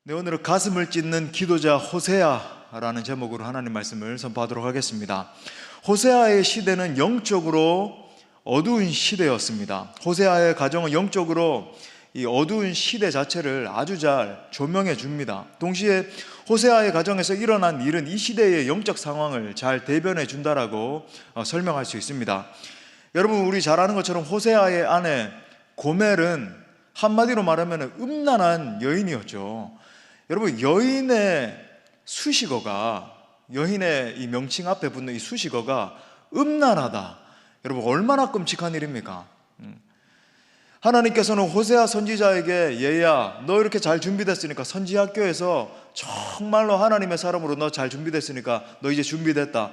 네, 오늘은 가슴을 찢는 기도자 호세아라는 제목으로 하나님 말씀을 선포하도록 하겠습니다. 호세아의 시대는 영적으로 어두운 시대였습니다. 호세아의 가정은 영적으로 이 어두운 시대 자체를 아주 잘 조명해 줍니다. 동시에 호세아의 가정에서 일어난 일은 이 시대의 영적 상황을 잘 대변해 준다라고 설명할 수 있습니다. 여러분, 우리 잘 아는 것처럼 호세아의 아내 고멜은 한마디로 말하면 음란한 여인이었죠. 여러분, 여인의 수식어가, 여인의 이 명칭 앞에 붙는 이 수식어가 음란하다. 여러분, 얼마나 끔찍한 일입니까? 하나님께서는 호세아 선지자에게, 얘야, 너 이렇게 잘 준비됐으니까, 선지학교에서 정말로 하나님의 사람으로 너 잘 준비됐으니까 너 이제 준비됐다,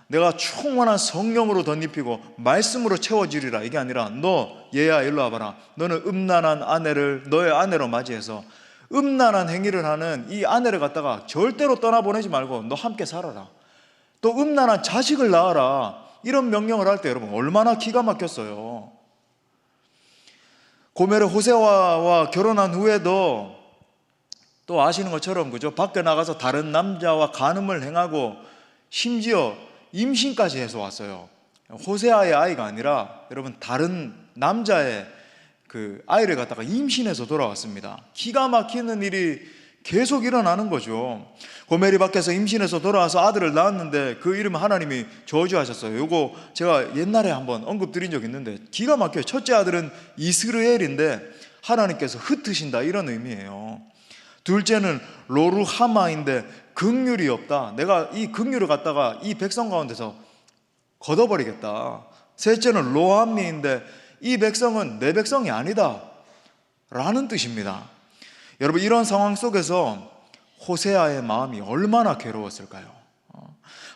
내가 충만한 성령으로 덧입히고 말씀으로 채워지리라, 이게 아니라 너 얘야 일로 와봐라, 너는 음란한 아내를 너의 아내로 맞이해서 음란한 행위를 하는 이 아내를 갖다가 절대로 떠나보내지 말고 너 함께 살아라, 또 음란한 자식을 낳아라, 이런 명령을 할 때 여러분 얼마나 기가 막혔어요. 고멜의 호세아와 결혼한 후에도 또 아시는 것처럼, 그죠, 밖에 나가서 다른 남자와 간음을 행하고 심지어 임신까지 해서 왔어요. 호세아의 아이가 아니라 여러분 다른 남자의 그 아이를 갖다가 임신해서 돌아왔습니다. 기가 막히는 일이 계속 일어나는 거죠. 고멜이 밖에서 임신해서 돌아와서 아들을 낳았는데 그 이름을 하나님이 저주하셨어요. 요거 제가 옛날에 한번 언급드린 적 있는데 기가 막혀요. 첫째 아들은 이스르엘인데 하나님께서 흩으신다, 이런 의미예요. 둘째는 로루하마인데 긍휼이 없다, 내가 이 긍휼을 갖다가 이 백성 가운데서 걷어버리겠다. 셋째는 로암미인데 이 백성은 내 백성이 아니다 라는 뜻입니다. 여러분, 이런 상황 속에서 호세아의 마음이 얼마나 괴로웠을까요?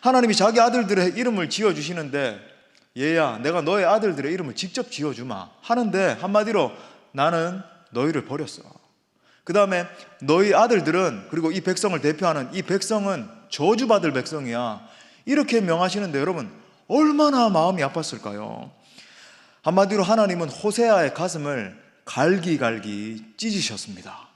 하나님이 자기 아들들의 이름을 지어주시는데, 얘야, 내가 너의 아들들의 이름을 직접 지어주마 하는데, 한마디로 나는 너희를 버렸어. 그 다음에 너희 아들들은, 그리고 이 백성을 대표하는 이 백성은 저주받을 백성이야, 이렇게 명하시는데 여러분 얼마나 마음이 아팠을까요? 한마디로 하나님은 호세아의 가슴을 갈기갈기 찢으셨습니다.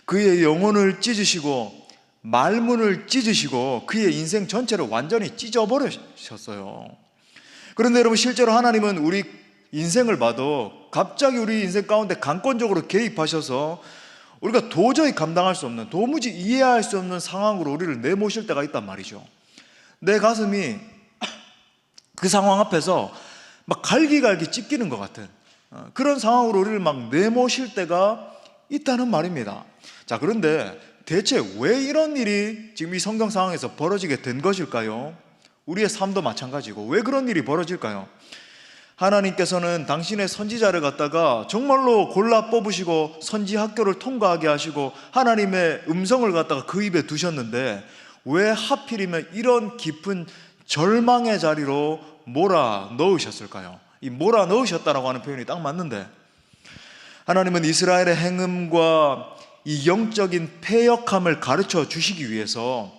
그의 영혼을 찢으시고 말문을 찢으시고 그의 인생 전체를 완전히 찢어버리셨어요. 그런데 여러분, 실제로 하나님은 우리 인생을 봐도 갑자기 우리 인생 가운데 강권적으로 개입하셔서 우리가 도저히 감당할 수 없는, 도무지 이해할 수 없는 상황으로 우리를 내모실 때가 있단 말이죠. 내 가슴이 그 상황 앞에서 막 갈기갈기 찢기는 것 같은 그런 상황으로 우리를 막 내모실 때가 있다는 말입니다. 자, 그런데 대체 왜 이런 일이 지금 이 성경 상황에서 벌어지게 된 것일까요? 우리의 삶도 마찬가지고 왜 그런 일이 벌어질까요? 하나님께서는 당신의 선지자를 갖다가 정말로 골라 뽑으시고 선지 학교를 통과하게 하시고 하나님의 음성을 갖다가 그 입에 두셨는데 왜 하필이면 이런 깊은 절망의 자리로 몰아 넣으셨을까요? 이 몰아 넣으셨다라고 하는 표현이 딱 맞는데, 하나님은 이스라엘의 행음과 이 영적인 패역함을 가르쳐 주시기 위해서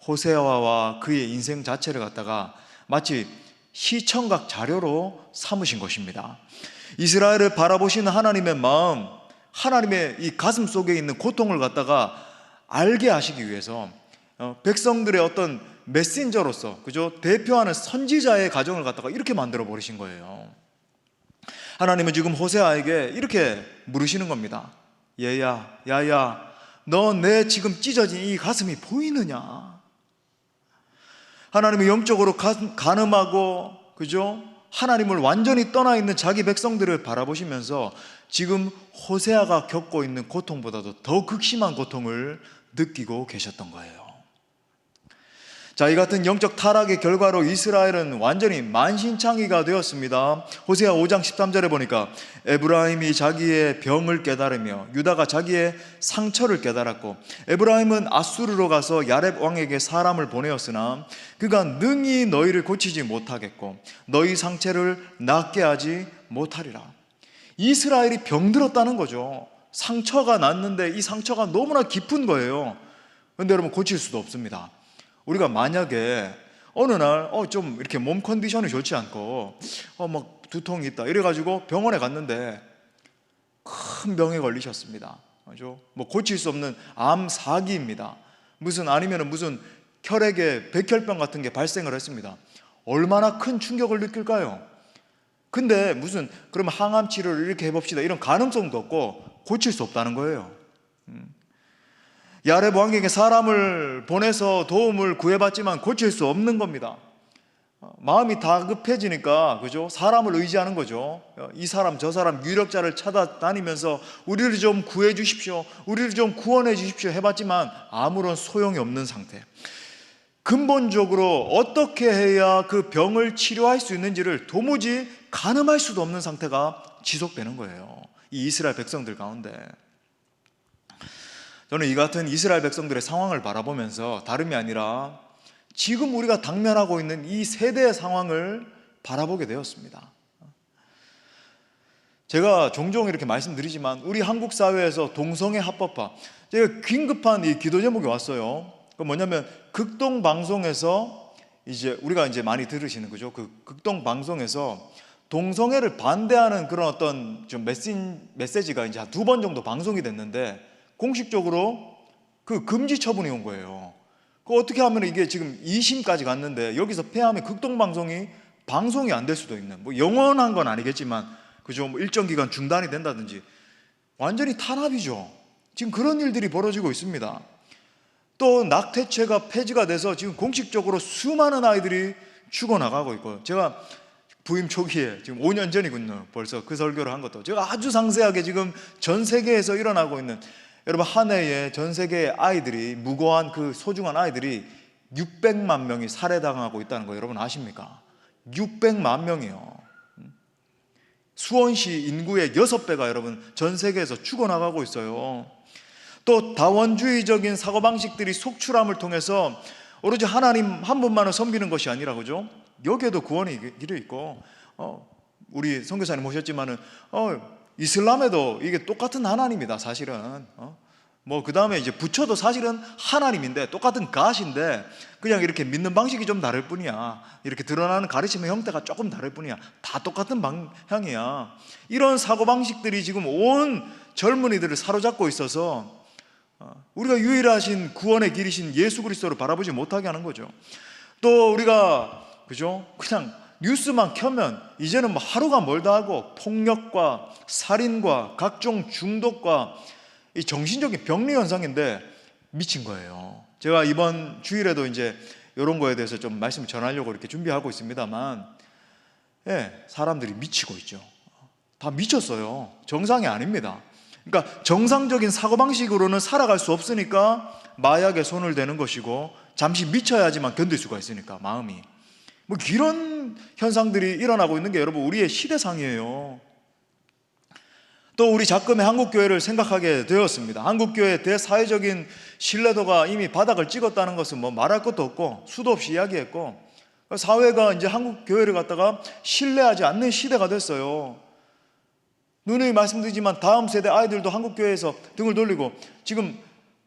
호세아와 그의 인생 자체를 갖다가 마치 시청각 자료로 삼으신 것입니다. 이스라엘을 바라보시는 하나님의 마음, 하나님의 이 가슴 속에 있는 고통을 갖다가 알게 하시기 위해서 백성들의 어떤 메신저로서, 그죠, 대표하는 선지자의 가정을 갖다가 이렇게 만들어 버리신 거예요. 하나님은 지금 호세아에게 이렇게 물으시는 겁니다. 얘야, 야야, 너 내 지금 찢어진 이 가슴이 보이느냐? 하나님은 영적으로 간음하고, 그죠, 하나님을 완전히 떠나 있는 자기 백성들을 바라보시면서 지금 호세아가 겪고 있는 고통보다도 더 극심한 고통을 느끼고 계셨던 거예요. 자, 이 같은 영적 타락의 결과로 이스라엘은 완전히 만신창이가 되었습니다. 호세아 5장 13절에 보니까 에브라임이 자기의 병을 깨달으며 유다가 자기의 상처를 깨달았고, 에브라임은 아수르로 가서 야렙 왕에게 사람을 보내었으나 그가 능히 너희를 고치지 못하겠고 너희 상처를 낫게 하지 못하리라. 이스라엘이 병들었다는 거죠. 상처가 났는데 이 상처가 너무나 깊은 거예요. 그런데 여러분, 고칠 수도 없습니다. 우리가 만약에 어느 날 좀 이렇게 몸 컨디션이 좋지 않고 막 두통이 있다 이래가지고 병원에 갔는데 큰 병에 걸리셨습니다. 그죠? 뭐 고칠 수 없는 암 사기입니다. 아니면은 무슨 혈액에 백혈병 같은 게 발생을 했습니다. 얼마나 큰 충격을 느낄까요? 근데 그러면 항암 치료를 이렇게 해봅시다, 이런 가능성도 없고 고칠 수 없다는 거예요. 야레 보안경에 사람을 보내서 도움을 구해봤지만 고칠 수 없는 겁니다. 마음이 다급해지니까, 그죠? 사람을 의지하는 거죠. 이 사람 저 사람 유력자를 찾아다니면서 우리를 좀 구해 주십시오, 우리를 좀 구원해 주십시오 해봤지만 아무런 소용이 없는 상태. 근본적으로 어떻게 해야 그 병을 치료할 수 있는지를 도무지 가늠할 수도 없는 상태가 지속되는 거예요, 이 이스라엘 백성들 가운데. 저는 이 같은 이스라엘 백성들의 상황을 바라보면서 다름이 아니라 지금 우리가 당면하고 있는 이 세대의 상황을 바라보게 되었습니다. 제가 종종 이렇게 말씀드리지만 우리 한국 사회에서 동성애 합법화, 제가 긴급한 이 기도 제목이 왔어요. 그 뭐냐면 극동 방송에서 우리가 많이 들으시는 거죠. 그 극동 방송에서 동성애를 반대하는 그런 어떤 좀 메시지가 이제 한 2번 정도 방송이 됐는데 공식적으로 그 금지 처분이 온 거예요. 어떻게 하면 이게 지금 2심까지 갔는데 여기서 패하면 극동방송이 방송이 안 될 수도 있는, 뭐 영원한 건 아니겠지만, 그죠? 뭐 일정 기간 중단이 된다든지 완전히 탄압이죠. 지금 그런 일들이 벌어지고 있습니다. 또 낙태죄가 폐지가 돼서 지금 공식적으로 수많은 아이들이 죽어나가고 있고, 제가 부임 초기에 지금 5년 전이군요. 벌써 그 설교를 한 것도 제가 아주 상세하게 지금 전 세계에서 일어나고 있는, 여러분 한 해에 전 세계의 아이들이, 무고한 그 소중한 아이들이 600만 명이 살해당하고 있다는 거 여러분 아십니까? 600만 명이요. 수원시 인구의 6배가 여러분 전 세계에서 죽어나가고 있어요. 또 다원주의적인 사고방식들이 속출함을 통해서 오로지 하나님 한 분만을 섬기는 것이 아니라, 그죠? 여기에도 구원의 길이 있고, 우리 선교사님 모셨지만은 이슬람에도 이게 똑같은 하나님이다 사실은. 뭐 그 다음에 이제 부처도 사실은 하나님인데 똑같은 갓인데 그냥 이렇게 믿는 방식이 좀 다를 뿐이야. 이렇게 드러나는 가르침의 형태가 조금 다를 뿐이야. 다 똑같은 방향이야. 이런 사고방식들이 지금 온 젊은이들을 사로잡고 있어서 우리가 유일하신 구원의 길이신 예수 그리스도를 바라보지 못하게 하는 거죠. 또 우리가, 그죠? 그냥 뉴스만 켜면 이제는 뭐 하루가 멀다 하고 폭력과 살인과 각종 중독과 이 정신적인 병리 현상인데 미친 거예요. 제가 이번 주일에도 이제 이런 거에 대해서 좀 말씀을 전하려고 이렇게 준비하고 있습니다만, 사람들이 미치고 있죠. 다 미쳤어요. 정상이 아닙니다. 그러니까 정상적인 사고방식으로는 살아갈 수 없으니까 마약에 손을 대는 것이고, 잠시 미쳐야지만 견딜 수가 있으니까 마음이, 뭐 이런 현상들이 일어나고 있는 게 여러분 우리의 시대상이에요. 또 우리 작금의 한국교회를 생각하게 되었습니다. 한국교회의 대사회적인 신뢰도가 이미 바닥을 찍었다는 것은 뭐 말할 것도 없고 수도 없이 이야기했고, 사회가 이제 한국교회를 갖다가 신뢰하지 않는 시대가 됐어요. 누누이 말씀드리지만 다음 세대 아이들도 한국교회에서 등을 돌리고, 지금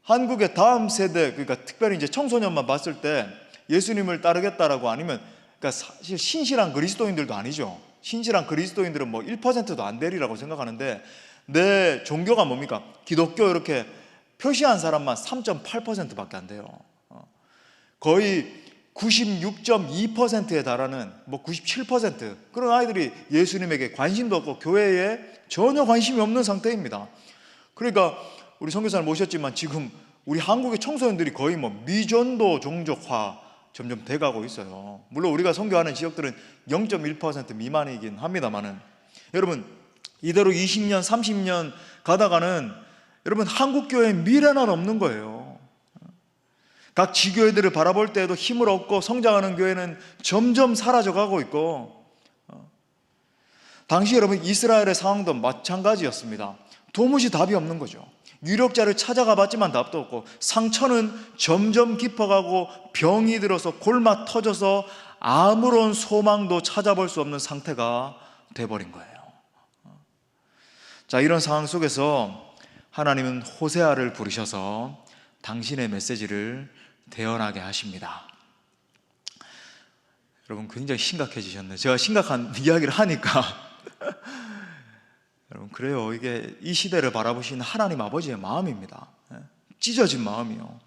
한국의 다음 세대, 그러니까 특별히 이제 청소년만 봤을 때 예수님을 따르겠다라고, 아니면 그러니까 사실 신실한 그리스도인들도 아니죠. 신실한 그리스도인들은 뭐 1%도 안 되리라고 생각하는데, 내 종교가 뭡니까? 기독교 이렇게 표시한 사람만 3.8%밖에 안 돼요. 거의 96.2%에 달하는, 뭐 97% 그런 아이들이 예수님에게 관심도 없고 교회에 전혀 관심이 없는 상태입니다. 그러니까 우리 선교사를 모셨지만 지금 우리 한국의 청소년들이 거의 뭐 미전도 종족화 점점 돼가고 있어요. 물론 우리가 선교하는 지역들은 0.1% 미만이긴 합니다만은, 여러분 이대로 20년 30년 가다가는 여러분 한국교회의 미래는 없는 거예요. 각 지교회들을 바라볼 때에도 힘을 얻고 성장하는 교회는 점점 사라져가고 있고, 당시 여러분 이스라엘의 상황도 마찬가지였습니다. 도무지 답이 없는 거죠. 유력자를 찾아가 봤지만 답도 없고, 상처는 점점 깊어가고 병이 들어서 골마 터져서 아무런 소망도 찾아볼 수 없는 상태가 돼버린 거예요. 자, 이런 상황 속에서 하나님은 호세아를 부르셔서 당신의 메시지를 대언하게 하십니다. 여러분 굉장히 심각해지셨네요. 제가 심각한 이야기를 하니까 여러분, 그래요. 이게 이 시대를 바라보시는 하나님 아버지의 마음입니다. 찢어진 마음이요.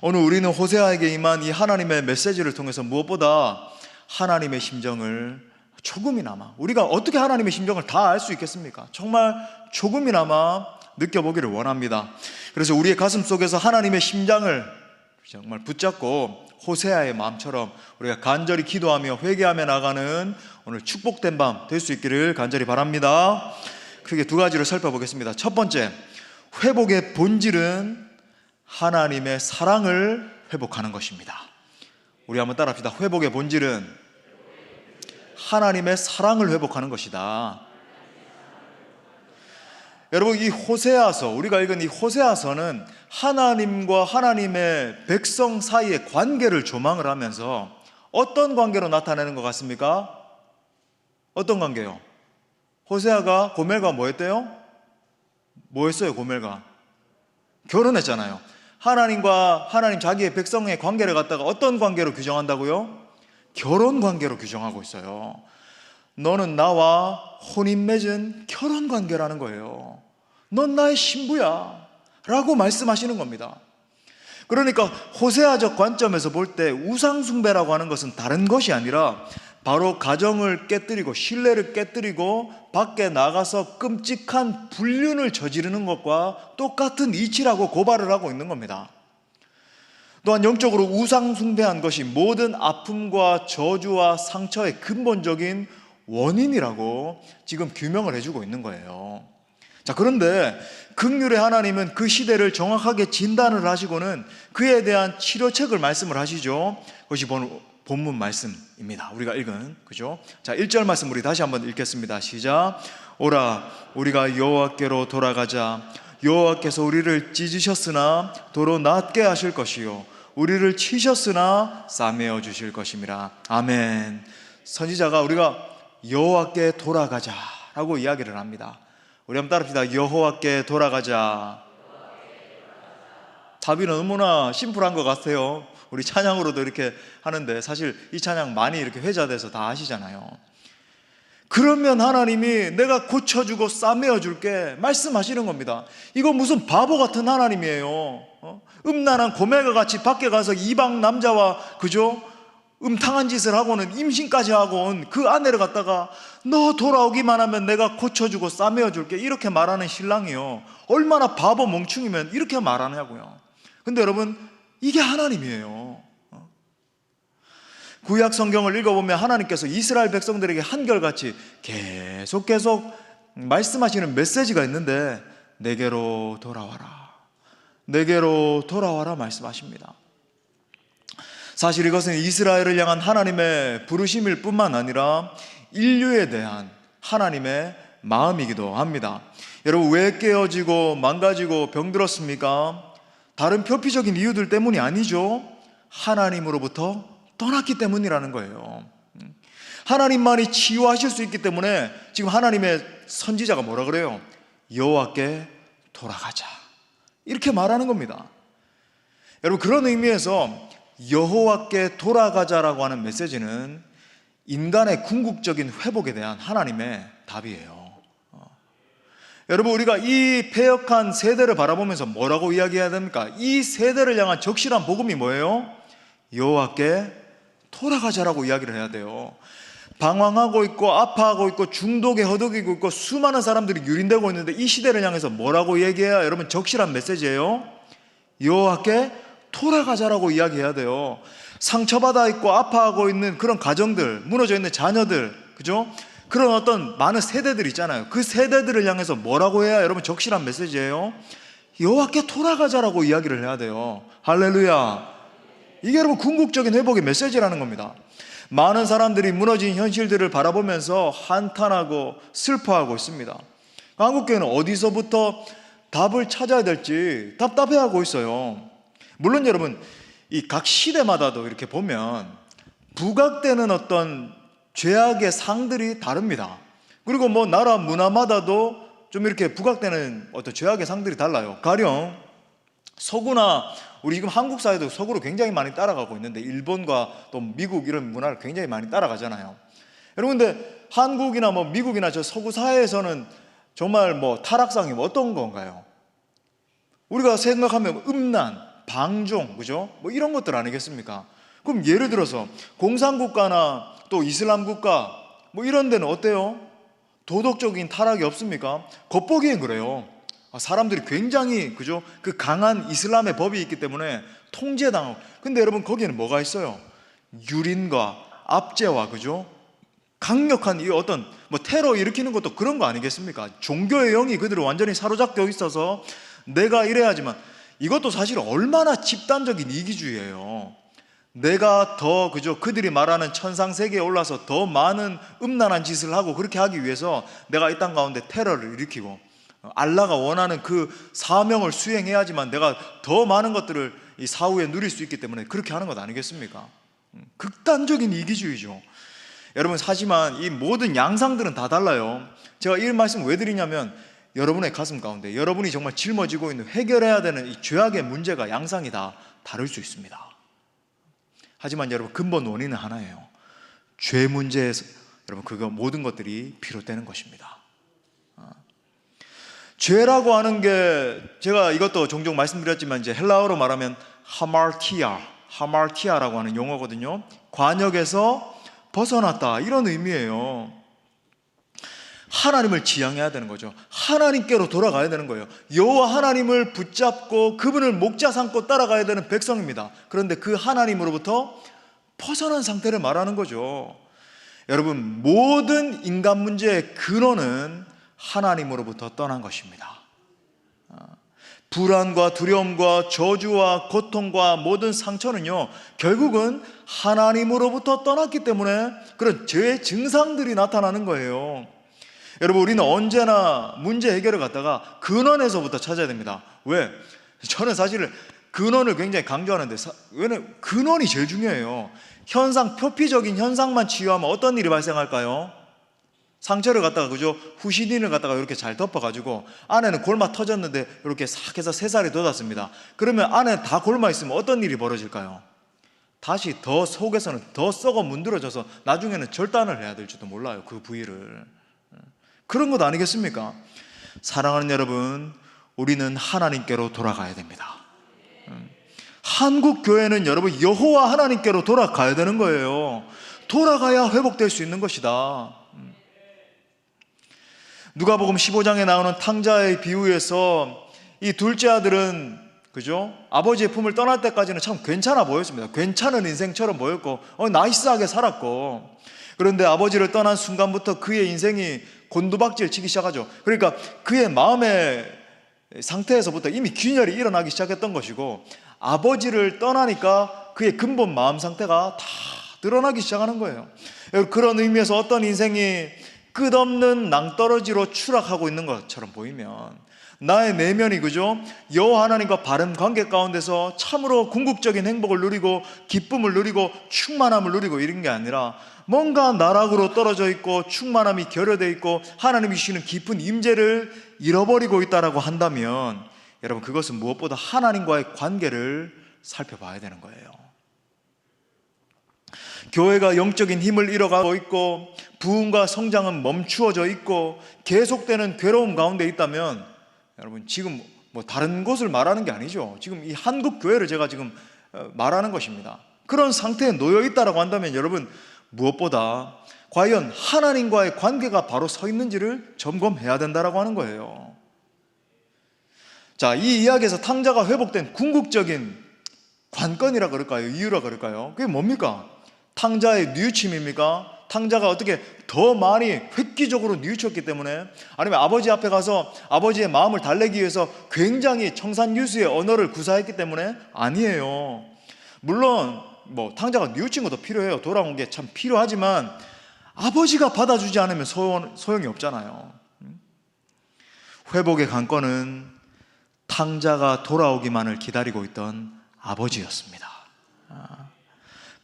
오늘 우리는 호세아에게 임한 이 하나님의 메시지를 통해서 무엇보다 하나님의 심정을 조금이나마, 우리가 어떻게 하나님의 심정을 다 알 수 있겠습니까? 정말 조금이나마 느껴보기를 원합니다. 그래서 우리의 가슴 속에서 하나님의 심장을 정말 붙잡고 호세아의 마음처럼 우리가 간절히 기도하며 회개하며 나가는 오늘 축복된 밤 될 수 있기를 간절히 바랍니다. 크게 두 가지를 살펴보겠습니다. 첫 번째, 회복의 본질은 하나님의 사랑을 회복하는 것입니다. 우리 한번 따라합시다. 회복의 본질은 하나님의 사랑을 회복하는 것이다. 여러분, 이 호세아서, 우리가 읽은 이 호세아서는 하나님과 하나님의 백성 사이의 관계를 조망을 하면서 어떤 관계로 나타내는 것 같습니까? 어떤 관계요? 호세아가 고멜과 뭐 했대요? 뭐 했어요, 고멜과? 결혼했잖아요. 하나님과 하나님 자기의 백성의 관계를 갖다가 어떤 관계로 규정한다고요? 결혼 관계로 규정하고 있어요. 너는 나와 혼인 맺은 결혼 관계라는 거예요. 넌 나의 신부야 라고 말씀하시는 겁니다. 그러니까 호세아적 관점에서 볼 때 우상 숭배라고 하는 것은 다른 것이 아니라 바로 가정을 깨뜨리고 신뢰를 깨뜨리고 밖에 나가서 끔찍한 불륜을 저지르는 것과 똑같은 이치라고 고발을 하고 있는 겁니다. 또한 영적으로 우상 숭배한 것이 모든 아픔과 저주와 상처의 근본적인 원인이라고 지금 규명을 해주고 있는 거예요. 자, 그런데 긍휼의 하나님은 그 시대를 정확하게 진단을 하시고는 그에 대한 치료책을 말씀을 하시죠. 그것이 본문 말씀입니다. 우리가 읽은, 그죠? 자, 1절 말씀 우리 다시 한번 읽겠습니다. 시작. 오라, 우리가 여호와께로 돌아가자. 여호와께서 우리를 찢으셨으나 도로 낫게 하실 것이요 우리를 치셨으나 싸매어 주실 것임이라. 아멘. 선지자가 우리가 여호와께 돌아가자 라고 이야기를 합니다. 우리 한번 따라합시다. 여호와께 돌아가자. 답이 너무나 심플한 것 같아요. 우리 찬양으로도 이렇게 하는데 사실 이 찬양 많이 이렇게 회자돼서 다 아시잖아요. 그러면 하나님이 내가 고쳐주고 싸매어 줄게 말씀하시는 겁니다. 이거 무슨 바보 같은 하나님이에요. 음란한 고멜과 같이 밖에 가서 이방 남자와, 그죠? 음탕한 짓을 하고는 임신까지 하고 온 그 아내를 갖다가 너 돌아오기만 하면 내가 고쳐주고 싸매어 줄게 이렇게 말하는 신랑이요, 얼마나 바보 멍충이면 이렇게 말하냐고요. 근데 여러분, 이게 하나님이에요. 구약 성경을 읽어보면 하나님께서 이스라엘 백성들에게 한결같이 계속 말씀하시는 메시지가 있는데 내게로 돌아와라, 내게로 돌아와라 말씀하십니다. 사실 이것은 이스라엘을 향한 하나님의 부르심일 뿐만 아니라 인류에 대한 하나님의 마음이기도 합니다. 여러분, 왜 깨어지고 망가지고 병들었습니까? 다른 표피적인 이유들 때문이 아니죠. 하나님으로부터 떠났기 때문이라는 거예요. 하나님만이 치유하실 수 있기 때문에 지금 하나님의 선지자가 뭐라 그래요? 여호와께 돌아가자 이렇게 말하는 겁니다. 여러분, 그런 의미에서 여호와께 돌아가자라고 하는 메시지는 인간의 궁극적인 회복에 대한 하나님의 답이에요. 여러분, 우리가 이 패역한 세대를 바라보면서 뭐라고 이야기해야 됩니까? 이 세대를 향한 적실한 복음이 뭐예요? 여호와께 돌아가자라고 이야기를 해야 돼요. 방황하고 있고 아파하고 있고 중독에 허덕이고 있고 수많은 사람들이 유린되고 있는데 이 시대를 향해서 뭐라고 얘기해야 여러분 적실한 메시지예요? 여호와께 돌아가자라고 이야기해야 돼요. 상처받아 있고 아파하고 있는 그런 가정들, 무너져 있는 자녀들, 그죠? 그런 어떤 많은 세대들 있잖아요. 그 세대들을 향해서 뭐라고 해야 여러분 적실한 메시지예요? 여호와께 돌아가자라고 이야기를 해야 돼요. 할렐루야. 이게 여러분 궁극적인 회복의 메시지라는 겁니다. 많은 사람들이 무너진 현실들을 바라보면서 한탄하고 슬퍼하고 있습니다. 한국교회는 어디서부터 답을 찾아야 될지 답답해하고 있어요. 물론 여러분, 이 각 시대마다도 이렇게 보면 부각되는 어떤 죄악의 상들이 다릅니다. 그리고 뭐 나라 문화마다도 좀 이렇게 부각되는 어떤 죄악의 상들이 달라요. 가령 서구나 우리 지금 한국 사회도 서구로 굉장히 많이 따라가고 있는데 일본과 또 미국 이런 문화를 굉장히 많이 따라가잖아요. 여러분, 근데 한국이나 뭐 미국이나 저 서구 사회에서는 정말 뭐 타락상이 어떤 건가요? 우리가 생각하면 음란, 방종, 그죠? 뭐 이런 것들 아니겠습니까? 그럼 예를 들어서 공산국가나 또 이슬람 국가 뭐 이런 데는 어때요? 도덕적인 타락이 없습니까? 겉보기엔 그래요. 사람들이 굉장히, 그죠? 그 강한 이슬람의 법이 있기 때문에 통제당하고. 근데 여러분, 거기에는 뭐가 있어요? 유린과 압제와, 그죠? 강력한 이 어떤 뭐 테러 일으키는 것도 그런 거 아니겠습니까? 종교의 영이 그들을 완전히 사로잡혀 있어서 내가 이래야지만, 이것도 사실 얼마나 집단적인 이기주의예요. 내가 더, 그죠? 그들이 말하는 천상세계에 올라서 더 많은 음란한 짓을 하고 그렇게 하기 위해서 내가 이 땅 가운데 테러를 일으키고, 알라가 원하는 그 사명을 수행해야지만 내가 더 많은 것들을 이 사후에 누릴 수 있기 때문에 그렇게 하는 것 아니겠습니까? 극단적인 이기주의죠. 여러분, 하지만 이 모든 양상들은 다 달라요. 제가 이 말씀 왜 드리냐면, 여러분의 가슴 가운데 여러분이 정말 짊어지고 있는 해결해야 되는 이 죄악의 문제가 양상이 다 다를 수 있습니다. 하지만 여러분, 근본 원인은 하나예요. 죄 문제에서 여러분, 그거 모든 것들이 비롯되는 것입니다. 죄라고 하는 게, 제가 이것도 종종 말씀드렸지만, 이제 헬라어로 말하면 하마르티아라고 하는 용어거든요. 관역에서 벗어났다, 이런 의미예요. 하나님을 지향해야 되는 거죠. 하나님께로 돌아가야 되는 거예요. 여호와 하나님을 붙잡고 그분을 목자 삼고 따라가야 되는 백성입니다. 그런데 그 하나님으로부터 벗어난 상태를 말하는 거죠. 여러분, 모든 인간 문제의 근원은 하나님으로부터 떠난 것입니다. 불안과 두려움과 저주와 고통과 모든 상처는요, 결국은 하나님으로부터 떠났기 때문에 그런 죄의 증상들이 나타나는 거예요. 여러분, 우리는 언제나 문제 해결을 갖다가 근원에서부터 찾아야 됩니다. 왜? 저는 사실 근원을 굉장히 강조하는데, 왜냐면 근원이 제일 중요해요. 현상, 표피적인 현상만 치유하면 어떤 일이 발생할까요? 상처를 갖다가, 그죠? 후시딘을 갖다가 이렇게 잘 덮어가지고 안에는 골마 터졌는데 이렇게 싹 해서 새살이 돋았습니다. 그러면 안에 다 골마 있으면 어떤 일이 벌어질까요? 다시 더 속에서는 더 썩어 문드러져서 나중에는 절단을 해야 될지도 몰라요, 그 부위를. 그런 것 아니겠습니까? 사랑하는 여러분, 우리는 하나님께로 돌아가야 됩니다. 한국 교회는 여러분, 여호와 하나님께로 돌아가야 되는 거예요. 돌아가야 회복될 수 있는 것이다. 누가복음 15장에 나오는 탕자의 비유에서 이 둘째 아들은, 그죠? 아버지의 품을 떠날 때까지는 참 괜찮아 보였습니다. 괜찮은 인생처럼 보였고 나이스하게 살았고, 그런데 아버지를 떠난 순간부터 그의 인생이 곤두박질 치기 시작하죠. 그러니까 그의 마음의 상태에서부터 이미 균열이 일어나기 시작했던 것이고, 아버지를 떠나니까 그의 근본 마음 상태가 다 드러나기 시작하는 거예요. 그런 의미에서 어떤 인생이 끝없는 낭떠러지로 추락하고 있는 것처럼 보이면, 나의 내면이, 그죠? 여호와 하나님과 바른 관계 가운데서 참으로 궁극적인 행복을 누리고 기쁨을 누리고 충만함을 누리고 이런 게 아니라 뭔가 나락으로 떨어져 있고 충만함이 결여되어 있고 하나님이 주시는 깊은 임재를 잃어버리고 있다라고 한다면, 여러분, 그것은 무엇보다 하나님과의 관계를 살펴봐야 되는 거예요. 교회가 영적인 힘을 잃어가고 있고 부흥과 성장은 멈추어져 있고 계속되는 괴로움 가운데 있다면, 여러분, 지금 뭐 다른 곳을 말하는 게 아니죠. 지금 이 한국 교회를 제가 지금 말하는 것입니다. 그런 상태에 놓여 있다라고 한다면, 여러분, 무엇보다 과연 하나님과의 관계가 바로 서 있는지를 점검해야 된다라고 하는 거예요. 자, 이 이야기에서 탕자가 회복된 궁극적인 관건이라 그럴까요? 이유라 그럴까요? 그게 뭡니까? 탕자의 뉘우침입니까? 탕자가 어떻게 더 많이 획기적으로 뉘우쳤기 때문에, 아니면 아버지 앞에 가서 아버지의 마음을 달래기 위해서 굉장히 청산유수의 언어를 구사했기 때문에? 아니에요. 물론 뭐 탕자가 뉘우친 것도 필요해요. 돌아온 게 참 필요하지만 아버지가 받아주지 않으면 소용이 없잖아요. 회복의 관건은 탕자가 돌아오기만을 기다리고 있던 아버지였습니다.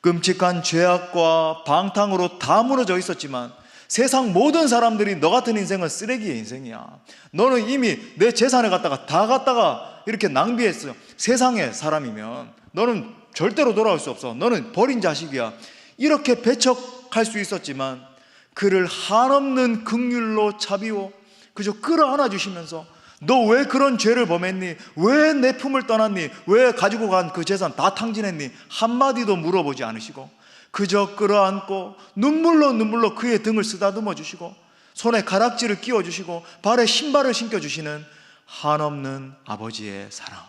끔찍한 죄악과 방탕으로 다 무너져 있었지만 세상 모든 사람들이 너 같은 인생은 쓰레기의 인생이야, 너는 이미 내 재산을 갖다가 이렇게 낭비했어, 세상의 사람이면 너는 절대로 돌아올 수 없어, 너는 버린 자식이야, 이렇게 배척할 수 있었지만 그를 한없는 긍휼로 차비워 그저 끌어안아 주시면서 너 왜 그런 죄를 범했니? 왜 내 품을 떠났니? 왜 가지고 간 그 재산 다 탕진했니? 한마디도 물어보지 않으시고 그저 끌어안고 눈물로 그의 등을 쓰다듬어 주시고 손에 가락지를 끼워 주시고 발에 신발을 신겨 주시는 한없는 아버지의 사랑.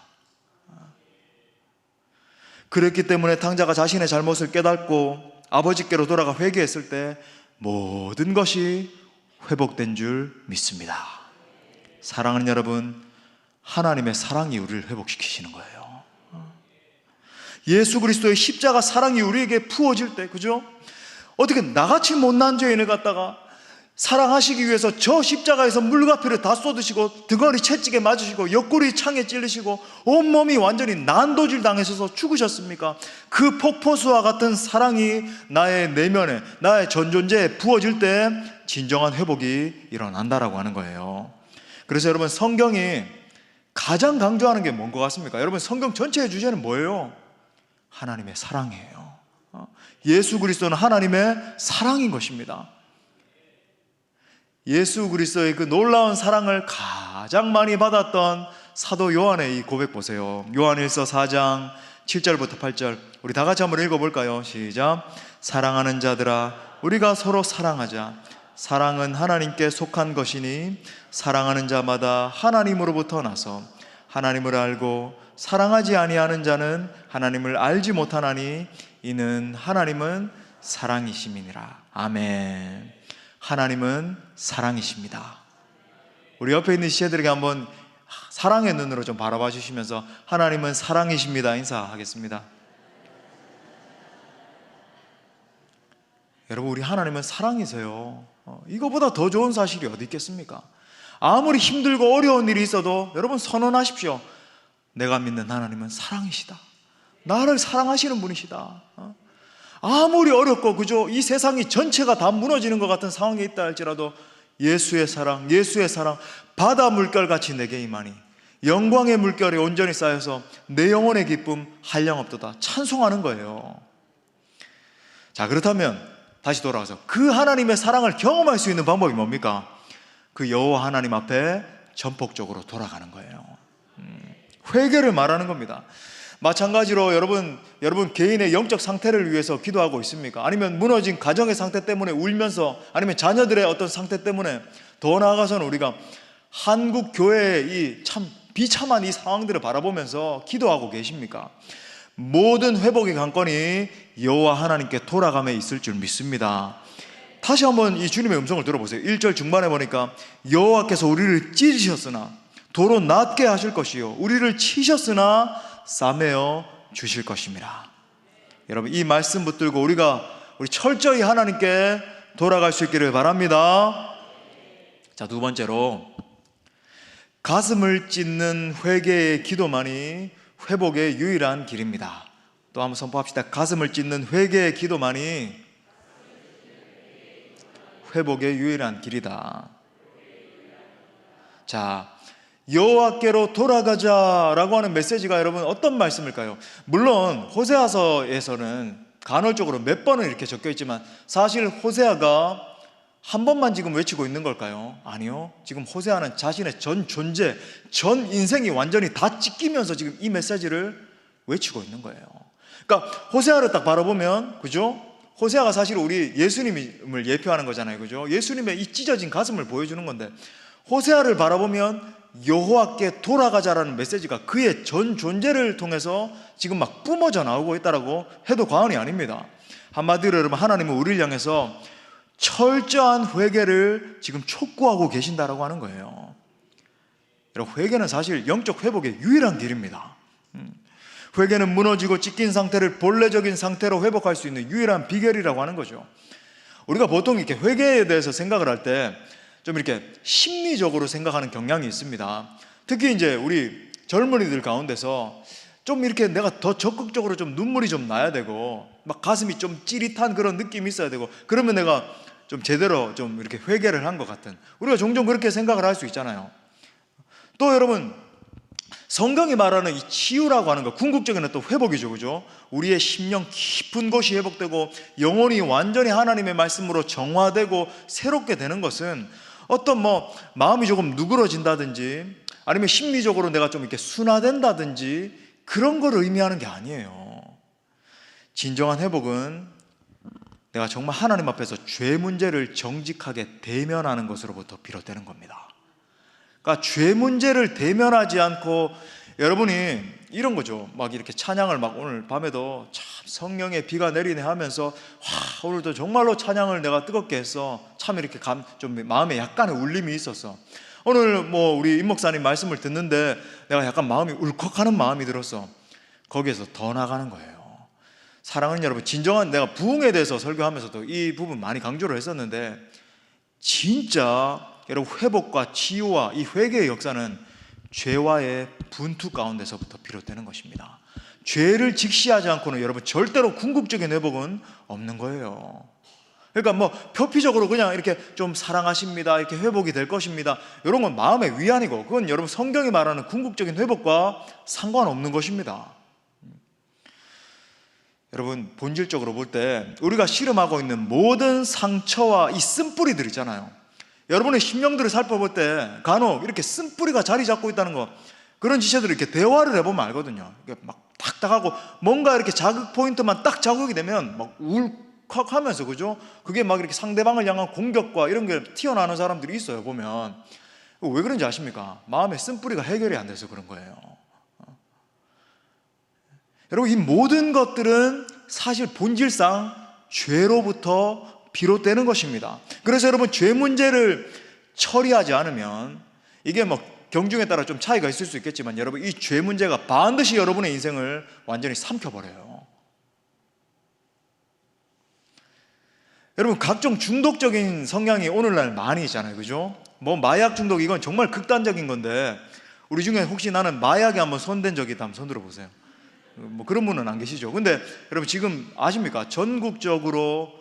그랬기 때문에 탕자가 자신의 잘못을 깨닫고 아버지께로 돌아가 회개했을 때 모든 것이 회복된 줄 믿습니다. 사랑하는 여러분, 하나님의 사랑이 우리를 회복시키시는 거예요. 예수 그리스도의 십자가 사랑이 우리에게 부어질 때, 그죠? 어떻게 나같이 못난 죄인을 갖다가 사랑하시기 위해서 저 십자가에서 물과피를 다 쏟으시고 등허리 채찍에 맞으시고 옆구리 창에 찔리시고 온몸이 완전히 난도질 당하셔서 죽으셨습니까? 그 폭포수와 같은 사랑이 나의 내면에, 나의 전 존재에 부어질 때 진정한 회복이 일어난다라고 하는 거예요. 그래서 여러분, 성경이 가장 강조하는 게 뭔 것 같습니까? 여러분, 성경 전체의 주제는 뭐예요? 하나님의 사랑이에요. 예수 그리스도는 하나님의 사랑인 것입니다. 예수 그리스도의 그 놀라운 사랑을 가장 많이 받았던 사도 요한의 이 고백 보세요. 요한일서 4장 7절부터 8절, 우리 다 같이 한번 읽어볼까요? 시작. 사랑하는 자들아, 우리가 서로 사랑하자. 사랑은 하나님께 속한 것이니 사랑하는 자마다 하나님으로부터 나서 하나님을 알고 사랑하지 아니하는 자는 하나님을 알지 못하나니 이는 하나님은 사랑이심이니라. 아멘. 하나님은 사랑이십니다. 우리 옆에 있는 시체들에게 한번 사랑의 눈으로 좀 바라봐 주시면서 하나님은 사랑이십니다 인사하겠습니다. 여러분, 우리 하나님은 사랑이세요. 이거보다 더 좋은 사실이 어디 있겠습니까? 아무리 힘들고 어려운 일이 있어도 여러분 선언하십시오. 내가 믿는 하나님은 사랑이시다. 나를 사랑하시는 분이시다. 아무리 어렵고 그죠? 이 세상이 전체가 다 무너지는 것 같은 상황에 있다 할지라도 예수의 사랑, 예수의 사랑, 바다 물결같이 내게 임하니 영광의 물결이 온전히 쌓여서 내 영혼의 기쁨 한량없도다 찬송하는 거예요. 자, 그렇다면 다시 돌아가서 그 하나님의 사랑을 경험할 수 있는 방법이 뭡니까? 그 여호와 하나님 앞에 전폭적으로 돌아가는 거예요. 회개를 말하는 겁니다. 마찬가지로 여러분 개인의 영적 상태를 위해서 기도하고 있습니까? 아니면 무너진 가정의 상태 때문에 울면서, 아니면 자녀들의 어떤 상태 때문에, 더 나아가서는 우리가 한국 교회의 이 참 비참한 이 상황들을 바라보면서 기도하고 계십니까? 모든 회복의 관건이 여호와 하나님께 돌아감에 있을 줄 믿습니다. 다시 한번 이 주님의 음성을 들어보세요. 1절 중반에 보니까 여호와께서 우리를 찢으셨으나 도로 낫게 하실 것이요 우리를 치셨으나 싸매어 주실 것입니다. 여러분, 이 말씀 붙들고 우리 철저히 하나님께 돌아갈 수 있기를 바랍니다. 자, 두 번째로 가슴을 찢는 회개의 기도만이 회복의 유일한 길입니다. 또 한번 선포합시다. 가슴을 찢는 회개의 기도만이 회복의 유일한 길이다. 자, 여호와께로 돌아가자라고 하는 메시지가 여러분 어떤 말씀일까요? 물론 호세아서에서는 간헐적으로 몇 번은 이렇게 적혀 있지만 사실 호세아가 한 번만 지금 외치고 있는 걸까요? 아니요. 지금 호세아는 자신의 전 존재, 전 인생이 완전히 다 찢기면서 지금 이 메시지를 외치고 있는 거예요. 그러니까 호세아를 딱 바라보면, 그죠? 호세아가 사실 우리 예수님을 예표하는 거잖아요. 그죠? 예수님의 이 찢어진 가슴을 보여주는 건데, 호세아를 바라보면 여호와께 돌아가자라는 메시지가 그의 전 존재를 통해서 지금 막 뿜어져 나오고 있다라고 해도 과언이 아닙니다. 한마디로 여러분, 하나님은 우리를 향해서 철저한 회개를 지금 촉구하고 계신다라고 하는 거예요. 여러분, 회개는 사실 영적 회복의 유일한 길입니다. 회개는 무너지고 찢긴 상태를 본래적인 상태로 회복할 수 있는 유일한 비결이라고 하는 거죠. 우리가 보통 이렇게 회개에 대해서 생각을 할 때 좀 이렇게 심리적으로 생각하는 경향이 있습니다. 특히 이제 우리 젊은이들 가운데서 좀 이렇게 내가 더 적극적으로 좀 눈물이 좀 나야 되고 막 가슴이 좀 찌릿한 그런 느낌이 있어야 되고, 그러면 내가 좀 제대로 좀 이렇게 회개를 한 것 같은, 우리가 종종 그렇게 생각을 할 수 있잖아요. 또 여러분, 성경이 말하는 이 치유라고 하는 거, 궁극적인 어떤 회복이죠, 그죠? 우리의 심령 깊은 곳이 회복되고 영혼이 완전히 하나님의 말씀으로 정화되고 새롭게 되는 것은 어떤 마음이 조금 누그러진다든지 아니면 심리적으로 내가 좀 이렇게 순화된다든지 그런 걸 의미하는 게 아니에요. 진정한 회복은 내가 정말 하나님 앞에서 죄 문제를 정직하게 대면하는 것으로부터 비롯되는 겁니다. 그러니까 죄 문제를 대면하지 않고 여러분이 이런 거죠. 막 이렇게 찬양을 오늘 밤에도 참 성령의 비가 내리네 하면서 오늘도 정말로 찬양을 내가 뜨겁게 했어. 참 이렇게 좀 마음에 약간의 울림이 있었어. 오늘 우리 임 목사님 말씀을 듣는데 내가 약간 마음이 울컥하는 마음이 들었어. 거기에서 더 나가는 거예요. 사랑하는 여러분, 진정한 내가 부흥에 대해서 설교하면서도 이 부분 많이 강조를 했었는데 진짜 여러분 회복과 치유와 이 회개의 역사는 죄와의 분투 가운데서부터 비롯되는 것입니다. 죄를 직시하지 않고는 여러분 절대로 궁극적인 회복은 없는 거예요. 그러니까 표피적으로 그냥 이렇게 좀 사랑하십니다, 이렇게 회복이 될 것입니다, 이런 건 마음의 위안이고 그건 여러분 성경이 말하는 궁극적인 회복과 상관없는 것입니다. 여러분 본질적으로 볼 때 우리가 씨름하고 있는 모든 상처와 이 쓴뿌리들 있잖아요. 여러분의 심령들을 살펴볼 때 간혹 이렇게 쓴뿌리가 자리 잡고 있다는 거, 그런 지체들을 이렇게 대화를 해보면 알거든요. 이게 막 딱딱하고 뭔가 이렇게 자극 포인트만 딱 자극이 되면 막 울컥하면서, 그죠? 그게 막 이렇게 상대방을 향한 공격과 이런 게 튀어나오는 사람들이 있어요. 보면 왜 그런지 아십니까? 마음의 쓴뿌리가 해결이 안 돼서 그런 거예요. 여러분 이 모든 것들은 사실 본질상 죄로부터 비롯되는 것입니다. 그래서 여러분 죄 문제를 처리하지 않으면 이게 경중에 따라 좀 차이가 있을 수 있겠지만 여러분 이 죄 문제가 반드시 여러분의 인생을 완전히 삼켜버려요. 여러분 각종 중독적인 성향이 오늘날 많이 있잖아요. 그죠? 마약 중독 이건 정말 극단적인 건데 우리 중에 혹시 나는 마약에 한번 손댄 적이 있다 한번 손 들어보세요. 그런 분은 안 계시죠? 근데 여러분 지금 아십니까? 전국적으로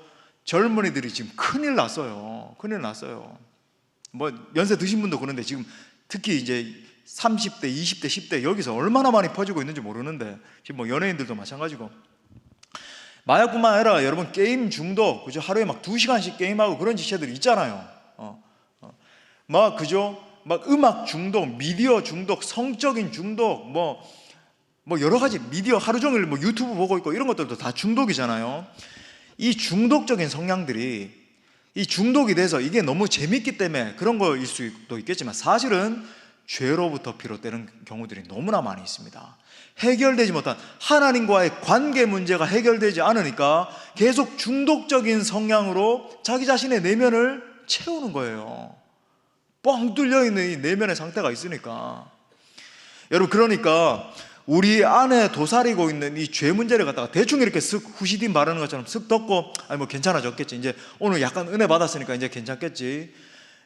젊은이들이 지금 큰일 났어요. 큰일 났어요. 연세 드신 분도 그런데 지금 특히 이제 30대, 20대, 10대 여기서 얼마나 많이 퍼지고 있는지 모르는데 지금 연예인들도 마찬가지고 마약뿐만 아니라 여러분 게임 중독, 그죠? 하루에 2시간씩 게임하고 그런 지체들이 있잖아요. 그죠? 음악 중독, 미디어 중독, 성적인 중독, 여러 가지 미디어 하루 종일 유튜브 보고 있고 이런 것들도 다 중독이잖아요. 이 중독적인 성향들이 이 중독이 돼서 이게 너무 재밌기 때문에 그런 거일 수도 있겠지만 사실은 죄로부터 비롯되는 경우들이 너무나 많이 있습니다. 해결되지 못한 하나님과의 관계 문제가 해결되지 않으니까 계속 중독적인 성향으로 자기 자신의 내면을 채우는 거예요. 뻥 뚫려있는 이 내면의 상태가 있으니까. 여러분 그러니까 우리 안에 도사리고 있는 이 죄 문제를 갖다가 대충 이렇게 쓱 후시딘 바르는 것처럼 쓱 덮고 괜찮아졌겠지, 이제 오늘 약간 은혜 받았으니까 이제 괜찮겠지.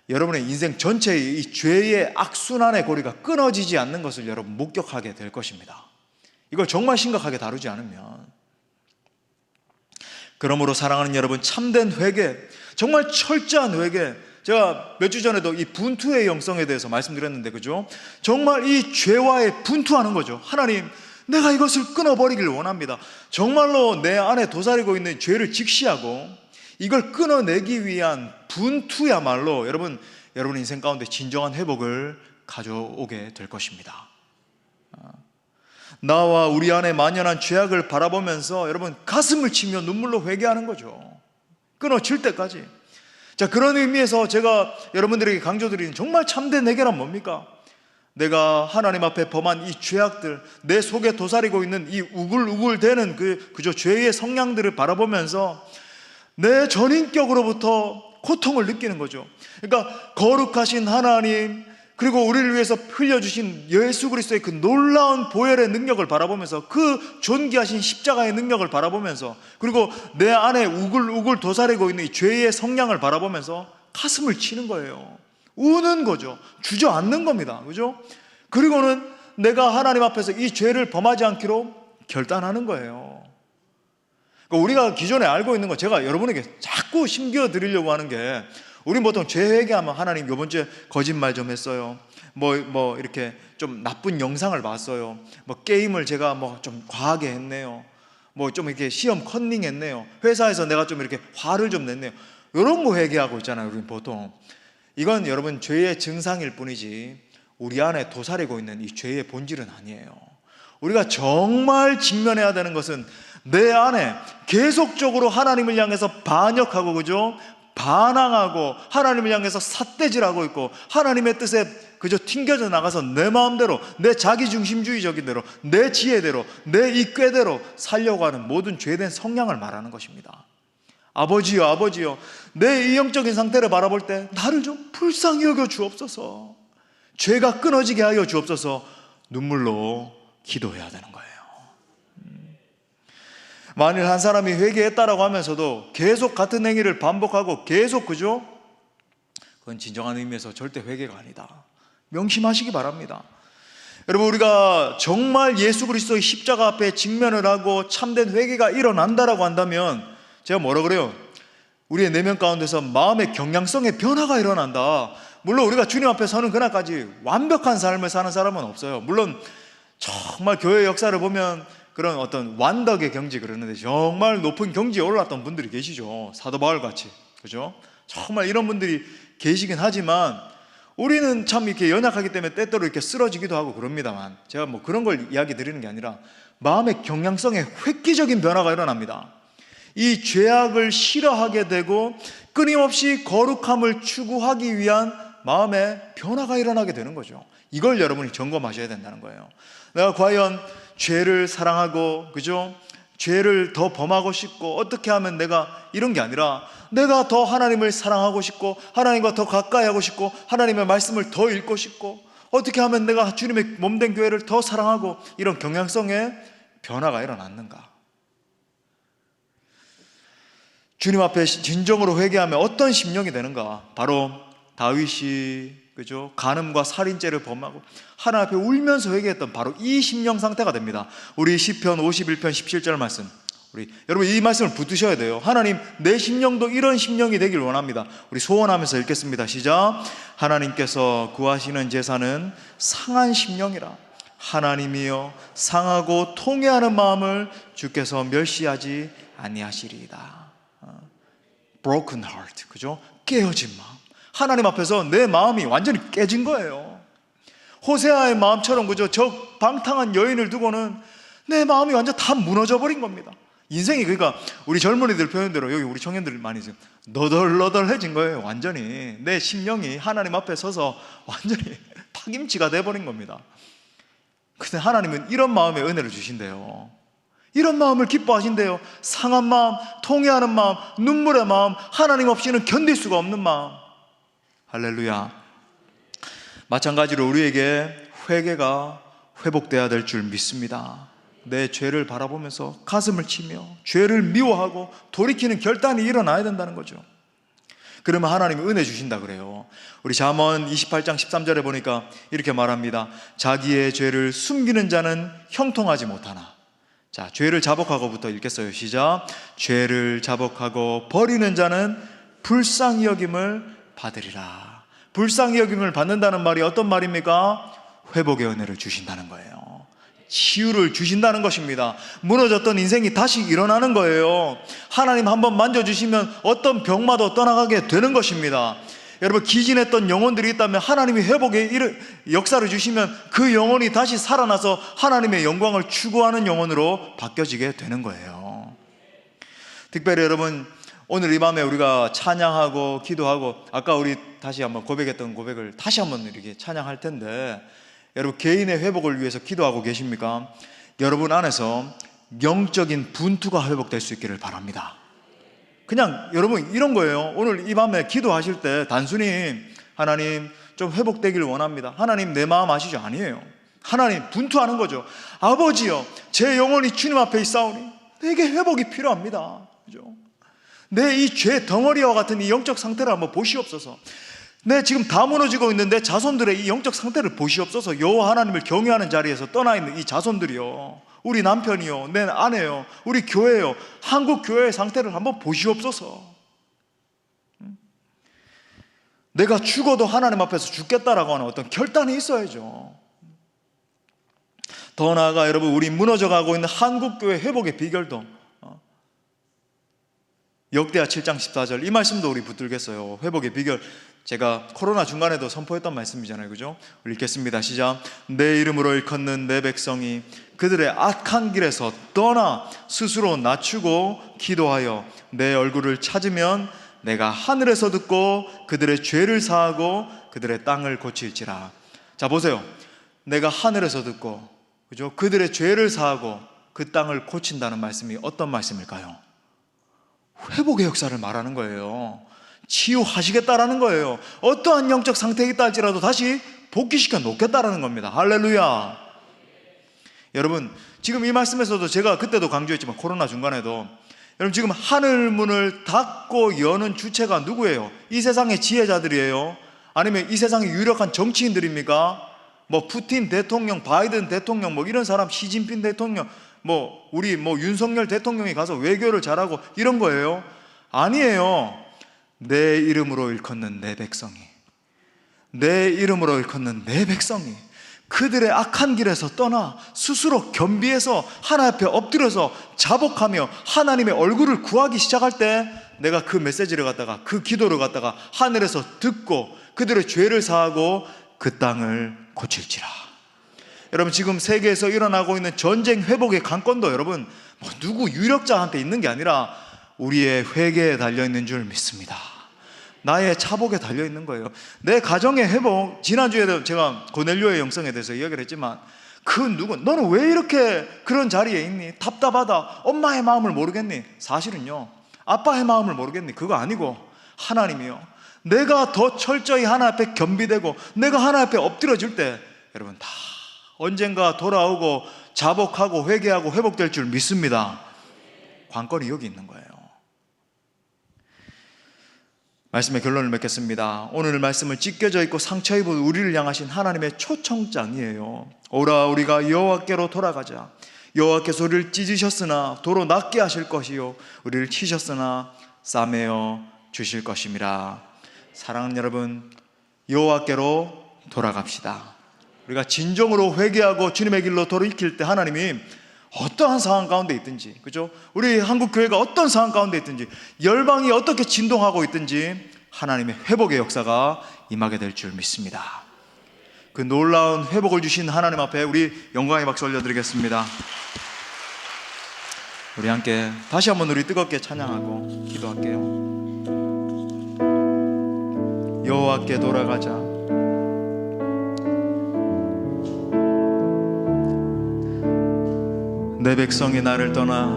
여러분의 인생 전체의 이 죄의 악순환의 고리가 끊어지지 않는 것을 여러분 목격하게 될 것입니다. 이걸 정말 심각하게 다루지 않으면. 그러므로 사랑하는 여러분, 참된 회개, 정말 철저한 회개, 제가 몇 주 전에도 이 분투의 영성에 대해서 말씀드렸는데, 그죠? 정말 이 죄와의 분투하는 거죠. 하나님, 내가 이것을 끊어버리길 원합니다. 정말로 내 안에 도사리고 있는 죄를 직시하고 이걸 끊어내기 위한 분투야말로 여러분 인생 가운데 진정한 회복을 가져오게 될 것입니다. 나와 우리 안에 만연한 죄악을 바라보면서 여러분 가슴을 치며 눈물로 회개하는 거죠. 끊어질 때까지. 자, 그런 의미에서 제가 여러분들에게 강조드리는 정말 참된 회개란 뭡니까? 내가 하나님 앞에 범한 이 죄악들, 내 속에 도사리고 있는 이 우글우글대는 그저 죄의 성향들을 바라보면서 내 전인격으로부터 고통을 느끼는 거죠. 그러니까 거룩하신 하나님, 그리고 우리를 위해서 흘려주신 예수 그리스도의 그 놀라운 보혈의 능력을 바라보면서, 그 존귀하신 십자가의 능력을 바라보면서, 그리고 내 안에 우글우글 도사리고 있는 이 죄의 성향을 바라보면서 가슴을 치는 거예요. 우는 거죠. 주저앉는 겁니다. 그죠? 그리고는 내가 하나님 앞에서 이 죄를 범하지 않기로 결단하는 거예요. 그러니까 우리가 기존에 알고 있는 거, 제가 여러분에게 자꾸 심겨 드리려고 하는 게, 우린 보통 죄 회개하면 하나님 이번 주에 거짓말 좀 했어요. 이렇게 좀 나쁜 영상을 봤어요. 게임을 제가 좀 과하게 했네요. 좀 이렇게 시험 컨닝 했네요. 회사에서 내가 좀 이렇게 화를 좀 냈네요. 이런 거 회개하고 있잖아요, 우린 보통. 이건 여러분 죄의 증상일 뿐이지 우리 안에 도사리고 있는 이 죄의 본질은 아니에요. 우리가 정말 직면해야 되는 것은 내 안에 계속적으로 하나님을 향해서 반역하고, 그죠? 반항하고 하나님을 향해서 삿대질하고 있고, 하나님의 뜻에 그저 튕겨져 나가서 내 마음대로, 내 자기중심주의적인 대로, 내 지혜대로, 내 이 꾀대로 살려고 하는 모든 죄된 성향을 말하는 것입니다. 아버지요, 아버지요, 내 이 영적인 상태를 바라볼 때 나를 좀 불쌍히 여겨 주옵소서, 죄가 끊어지게 하여 주옵소서, 눈물로 기도해야 되는 거예요. 만일 한 사람이 회개했다라고 하면서도 계속 같은 행위를 반복하고 계속, 그죠? 그건 진정한 의미에서 절대 회개가 아니다. 명심하시기 바랍니다. 여러분, 우리가 정말 예수 그리스도의 십자가 앞에 직면을 하고 참된 회개가 일어난다라고 한다면, 제가 뭐라 그래요? 우리의 내면 가운데서 마음의 경향성의 변화가 일어난다. 물론 우리가 주님 앞에 서는 그날까지 완벽한 삶을 사는 사람은 없어요. 물론 정말 교회 역사를 보면 그런 어떤 완덕의 경지 그러는데 정말 높은 경지에 올랐던 분들이 계시죠. 사도 바울 같이, 그죠? 정말 이런 분들이 계시긴 하지만 우리는 참 이렇게 연약하기 때문에 때때로 이렇게 쓰러지기도 하고 그럽니다만, 제가 뭐 그런 걸 이야기 드리는 게 아니라 마음의 경향성에 획기적인 변화가 일어납니다. 이 죄악을 싫어하게 되고 끊임없이 거룩함을 추구하기 위한 마음의 변화가 일어나게 되는 거죠. 이걸 여러분이 점검하셔야 된다는 거예요. 내가 과연 죄를 사랑하고, 그죠? 죄를 더 범하고 싶고 어떻게 하면 내가, 이런 게 아니라 내가 더 하나님을 사랑하고 싶고 하나님과 더 가까이 하고 싶고 하나님의 말씀을 더 읽고 싶고 어떻게 하면 내가 주님의 몸된 교회를 더 사랑하고, 이런 경향성의 변화가 일어났는가? 주님 앞에 진정으로 회개하면 어떤 심령이 되는가? 바로 다윗이, 그죠? 간음과 살인죄를 범하고 하나님 앞에 울면서 회개했던 바로 이 심령 상태가 됩니다. 우리 시편 51편 17절 말씀, 여러분 이 말씀을 붙드셔야 돼요. 하나님, 내 심령도 이런 심령이 되길 원합니다. 우리 소원하면서 읽겠습니다. 시작. 하나님께서 구하시는 제사는 상한 심령이라. 하나님이여, 상하고 통회하는 마음을 주께서 멸시하지 아니하시리이다. Broken heart, 그죠? 깨어진 마음. 하나님 앞에서 내 마음이 완전히 깨진 거예요. 호세아의 마음처럼, 그죠? 저 방탕한 여인을 두고는 내 마음이 완전 다 무너져 버린 겁니다. 인생이, 그러니까 우리 젊은이들 표현대로, 여기 우리 청년들 많이 있어요, 너덜너덜해진 거예요. 완전히 내 심령이 하나님 앞에 서서 완전히 파김치가 돼버린 겁니다. 근데 하나님은 이런 마음의 은혜를 주신대요. 이런 마음을 기뻐하신대요. 상한 마음, 통회하는 마음, 눈물의 마음, 하나님 없이는 견딜 수가 없는 마음. 할렐루야. 마찬가지로 우리에게 회개가 회복돼야 될 줄 믿습니다. 내 죄를 바라보면서 가슴을 치며 죄를 미워하고 돌이키는 결단이 일어나야 된다는 거죠. 그러면 하나님이 은혜 주신다 그래요. 우리 잠언 28장 13절에 보니까 이렇게 말합니다. 자기의 죄를 숨기는 자는 형통하지 못하나. 자, 죄를 자복하고부터 읽겠어요. 시작. 죄를 자복하고 버리는 자는 불쌍히 여김을 받으리라. 불쌍히 여김을 받는다는 말이 어떤 말입니까? 회복의 은혜를 주신다는 거예요. 치유를 주신다는 것입니다. 무너졌던 인생이 다시 일어나는 거예요. 하나님 한번 만져주시면 어떤 병마도 떠나가게 되는 것입니다. 여러분, 기진했던 영혼들이 있다면 하나님이 회복의 역사를 주시면 그 영혼이 다시 살아나서 하나님의 영광을 추구하는 영혼으로 바뀌어지게 되는 거예요. 특별히 여러분, 오늘 이 밤에 우리가 찬양하고 기도하고, 아까 우리 다시 한번 고백했던 고백을 다시 한번 이렇게 찬양할 텐데, 여러분 개인의 회복을 위해서 기도하고 계십니까? 여러분 안에서 영적인 분투가 회복될 수 있기를 바랍니다. 그냥 여러분 이런 거예요. 오늘 이 밤에 기도하실 때 단순히 하나님 좀 회복되기를 원합니다, 하나님 내 마음 아시죠? 아니에요. 하나님 분투하는 거죠. 아버지여, 제 영혼이 주님 앞에 있사오니 내게 회복이 필요합니다. 그죠? 내 이 죄 덩어리와 같은 이 영적 상태를 한번 보시옵소서. 내 지금 다 무너지고 있는 내 자손들의 이 영적 상태를 보시옵소서. 여호와 하나님을 경외하는 자리에서 떠나 있는 이 자손들이요, 우리 남편이요, 내 아내요, 우리 교회요, 한국 교회의 상태를 한번 보시옵소서. 내가 죽어도 하나님 앞에서 죽겠다라고 하는 어떤 결단이 있어야죠. 더 나아가 여러분, 우리 무너져가고 있는 한국 교회 회복의 비결도 역대하 7장 14절 이 말씀도 우리 붙들겠어요. 회복의 비결, 제가 코로나 중간에도 선포했던 말씀이잖아요, 그죠? 우리 읽겠습니다. 시작. 내 이름으로 일컫는 내 백성이 그들의 악한 길에서 떠나 스스로 낮추고 기도하여 내 얼굴을 찾으면 내가 하늘에서 듣고 그들의 죄를 사하고 그들의 땅을 고칠지라. 자, 보세요. 내가 하늘에서 듣고, 그죠? 그들의 죄를 사하고 그 땅을 고친다는 말씀이 어떤 말씀일까요? 회복의 역사를 말하는 거예요. 치유하시겠다라는 거예요. 어떠한 영적 상태에 있다 할지라도 다시 복귀시켜 놓겠다라는 겁니다. 할렐루야. 여러분, 지금 이 말씀에서도 제가 그때도 강조했지만 코로나 중간에도 여러분 지금 하늘 문을 닫고 여는 주체가 누구예요? 이 세상의 지혜자들이에요? 아니면 이 세상의 유력한 정치인들입니까? 뭐 푸틴 대통령, 바이든 대통령, 뭐 이런 사람, 시진핑 대통령, 뭐 우리 뭐 윤석열 대통령이 가서 외교를 잘하고 이런 거예요? 아니에요. 내 이름으로 일컫는 내 백성이, 내 이름으로 일컫는 내 백성이 그들의 악한 길에서 떠나 스스로 겸비해서 하나님 앞에 엎드려서 자복하며 하나님의 얼굴을 구하기 시작할 때 내가 그 메시지를 갖다가, 그 기도를 갖다가 하늘에서 듣고 그들의 죄를 사하고 그 땅을 고칠지라. 여러분, 지금 세계에서 일어나고 있는 전쟁 회복의 관건도 여러분 뭐 누구 유력자한테 있는 게 아니라 우리의 회개에 달려있는 줄 믿습니다. 나의 차복에 달려있는 거예요. 내 가정의 회복, 지난주에도 제가 고넬료의 영성에 대해서 이야기를 했지만 그 누구, 너는 왜 이렇게 그런 자리에 있니? 답답하다. 엄마의 마음을 모르겠니? 사실은요, 아빠의 마음을 모르겠니? 그거 아니고 하나님이요, 내가 더 철저히 하나님 앞에 겸비되고 내가 하나님 앞에 엎드려질 때 여러분 다 언젠가 돌아오고 자복하고 회개하고 회복될 줄 믿습니다. 관건이 여기 있는 거예요. 말씀의 결론을 맺겠습니다. 오늘 말씀은 찢겨져 있고 상처 입은 우리를 향하신 하나님의 초청장이에요. 오라 우리가 여호와께로 돌아가자. 여호와께서 우리를 찢으셨으나 도로 낫게 하실 것이요 우리를 치셨으나 싸매어 주실 것임이라. 사랑하는 여러분, 여호와께로 돌아갑시다. 우리가 진정으로 회개하고 주님의 길로 돌이킬 때 하나님이 어떠한 상황 가운데 있든지, 그죠? 우리 한국교회가 어떤 상황 가운데 있든지, 열방이 어떻게 진동하고 있든지 하나님의 회복의 역사가 임하게 될 줄 믿습니다. 그 놀라운 회복을 주신 하나님 앞에 우리 영광의 박수 올려드리겠습니다. 우리 함께 다시 한번 우리 뜨겁게 찬양하고 기도할게요. 여호와께 돌아가자. 내 백성이 나를 떠나,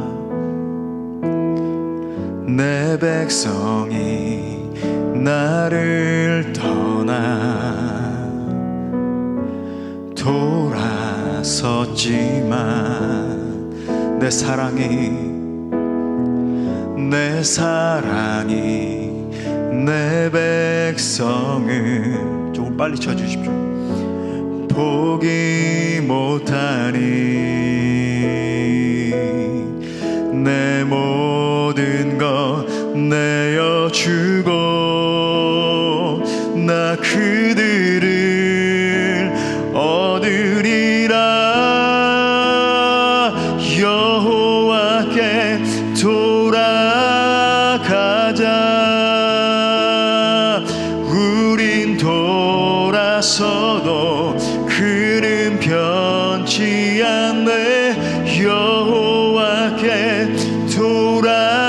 내 백성이 나를 떠나 돌아섰지만 내 사랑이 내 백성을 조금 빨리 쳐주십시오. 포기 못하니 내 모든 것 내어주고 나 그들을 얻으리라. 여호와께 돌아가자. 우린 돌아서도 그는 변치 않네. 여호와께 돌아가자.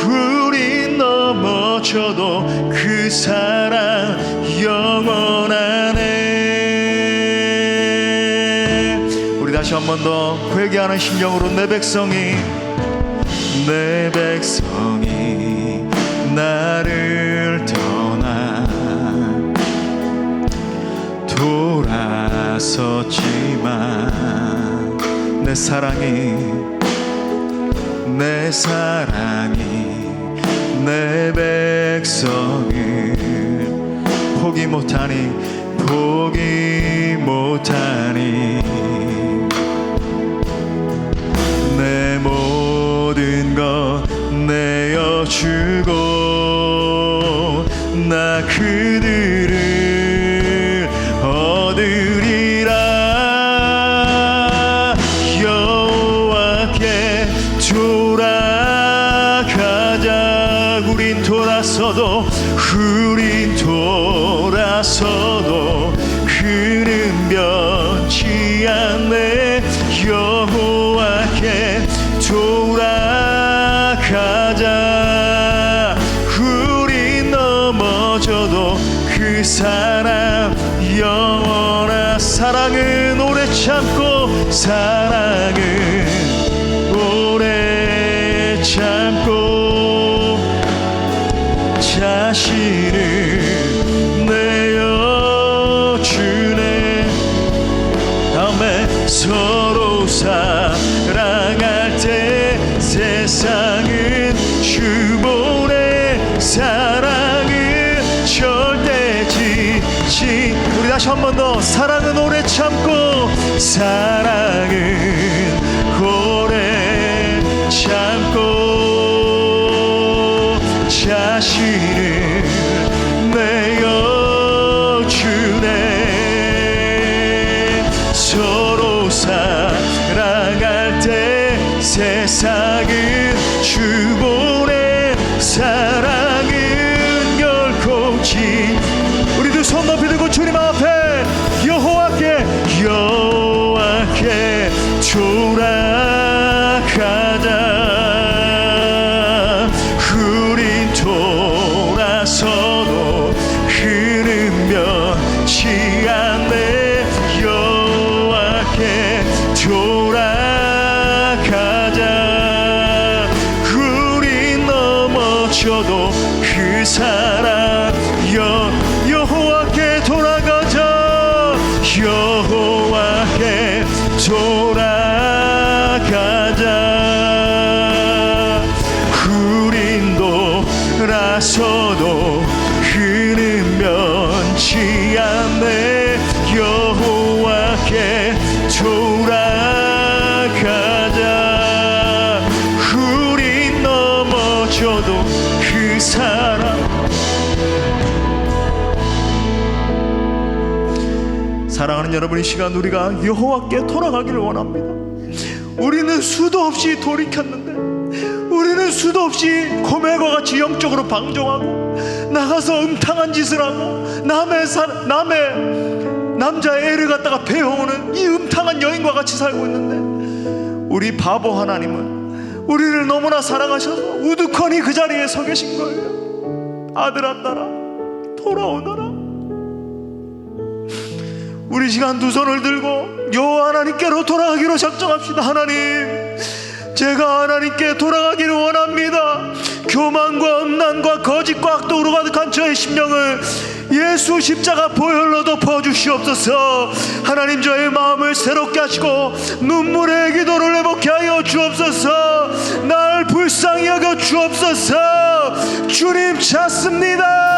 우린 넘어져도 그 사랑 영원하네. 우리 다시 한 번 더 회개하는 심령으로 내 백성이 나를 떠나 돌아섰지만 내 사랑이 내 백성을 포기 못하니 내 모든 것 내어주고 나 그들을 얻으리라. 여호와께 넘어져도 우린 돌아서도 그는 변치 않네. 여호와께 돌아가자. 우린 넘어져도 그 사랑 영원한 사랑은 오래 참고, 사랑은 오래 참고 자신을 내어주네. 다음에 서로 사랑할 때 세상은 주보네. 사랑은 절대 지치. 우리 다시 한 번 더. 사랑은 오래 참고, 사랑은 오래 참고 자신을 내어주네. 서로 사랑할 때 세상은 주보네. 사랑은 결코 우리도 손 높이 들고 주님 앞에 여호와께 돌아가자. 우린 돌아서도 그는 변치 않네. 여호와께 돌아가자. 우린 넘어져도 그 사랑 여호와께 돌아가자. 여호와께 돌아가자. 우린 돌아서도 그는 변치 않네. 여호와께 돌아가자. 우린 넘어져도 그 사랑. 사랑하는 여러분, 이 시간 우리가 여호와께 돌아가기를 원합니다. 우리는 수도 없이 돌이켰는데, 우리는 수도 없이 고멜과 같이 영적으로 방종하고 나가서 음탕한 짓을 하고 남의 남자의 애를 갖다가 배워오는 이 음탕한 여인과 같이 살고 있는데, 우리 바보 하나님은 우리를 너무나 사랑하셔서 우두커니 그 자리에 서 계신 거예요. 아들아 딸아 돌아오너라. 우리 시간 두 손을 들고 여호와 하나님께로 돌아가기로 작정합시다. 하나님, 제가 하나님께 돌아가기를 원합니다. 교만과 음란과 거짓과 악독으로 가득한 저의 심령을 예수 십자가 보혈로 덮어주시옵소서. 하나님, 저의 마음을 새롭게 하시고 눈물의 기도를 회복케 하여 주옵소서. 날 불쌍히 여겨 주옵소서. 주님 찾습니다.